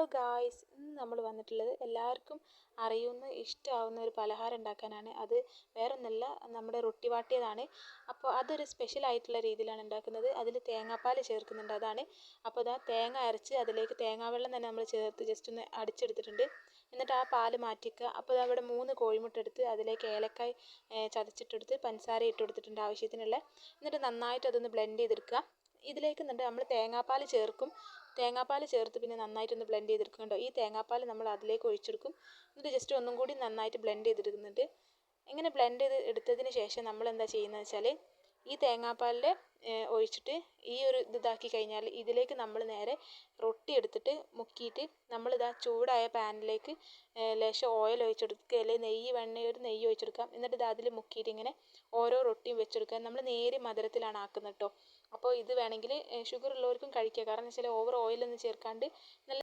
Hello guys, ഇന്ന് നമ്മൾ വന്നിട്ടുള്ളത് എല്ലാവർക്കും അറിയുന്ന ഇഷ്ടമാവുന്ന ഒരു പലഹാരം ഉണ്ടാക്കാനാണ്. അത് വേറൊന്നുമല്ല, നമ്മുടെ റൊട്ടി വാട്ടിയതാണ്. അപ്പോൾ അതൊരു സ്പെഷ്യൽ ആയിട്ടുള്ള രീതിയിലാണ് ഉണ്ടാക്കുന്നത്. അതിൽ തേങ്ങാപ്പാൽ ചേർക്കുന്നുണ്ട്, അതാണ്. അപ്പോൾ ഇതാ തേങ്ങ അരച്ച് അതിലേക്ക് തേങ്ങാവെള്ളം തന്നെ നമ്മൾ ചേർത്ത് ജസ്റ്റ് ഒന്ന് അടിച്ചെടുത്തിട്ടുണ്ട്. എന്നിട്ട് ആ പാല് മാറ്റിക്കുക. അപ്പോൾ അവിടെ 3 കോഴിമുട്ട എടുത്ത് അതിലേക്ക് ഏലക്കായ് ചതച്ചിട്ടെടുത്ത് പഞ്ചസാര ഇട്ട് കൊടുത്തിട്ടുണ്ട് ആവശ്യത്തിനുള്ള. എന്നിട്ട് നന്നായിട്ട് അതൊന്ന് ബ്ലെൻഡ് ചെയ്തെടുക്കുക. ഇതിലേക്ക് എന്നിട്ട് നമ്മൾ തേങ്ങാപ്പാൽ ചേർക്കും. തേങ്ങാപ്പാൽ ചേർത്ത് പിന്നെ നന്നായിട്ടൊന്ന് ബ്ലെൻഡ് ചെയ്തെടുക്കുന്നുണ്ടോ. ഈ തേങ്ങാപ്പാൽ നമ്മൾ അതിലേക്ക് ഒഴിച്ചെടുക്കും. എന്നിട്ട് ജസ്റ്റ് ഒന്നും കൂടി നന്നായിട്ട് ബ്ലെൻഡ് ചെയ്തെടുക്കുന്നുണ്ട്. ഇങ്ങനെ ബ്ലെൻഡ് ചെയ്ത് എടുത്തതിന് ശേഷം നമ്മൾ എന്താ ചെയ്യുന്നത് വെച്ചാൽ ഈ തേങ്ങാപ്പാലിൽ ഒഴിച്ചിട്ട് ഈ ഒരു ഇതാക്കി കഴിഞ്ഞാൽ ഇതിലേക്ക് നമ്മൾ നേരെ റൊട്ടി എടുത്തിട്ട് മുക്കിയിട്ട് നമ്മളിതാ ചൂടായ പാനിലേക്ക് ലേശം ഓയിൽ ഒഴിച്ചെടുക്കുക, അല്ലെങ്കിൽ നെയ്യ് ഒഴിച്ചെടുക്കാം. എന്നിട്ട് ഇത് അതിൽ മുക്കിയിട്ട് ഇങ്ങനെ ഓരോ റൊട്ടിയും വെച്ചെടുക്കുക. നമ്മൾ നേരിയ മധുരത്തിലാണ് ആക്കുന്നത് കേട്ടോ. അപ്പോൾ ഇത് വേണമെങ്കിൽ ഷുഗർ ഉള്ളവർക്കും കഴിക്കുക. കാരണം എന്ന് വെച്ചാൽ ഓവർ ഓയിലൊന്നും ചേർക്കാണ്ട് നല്ല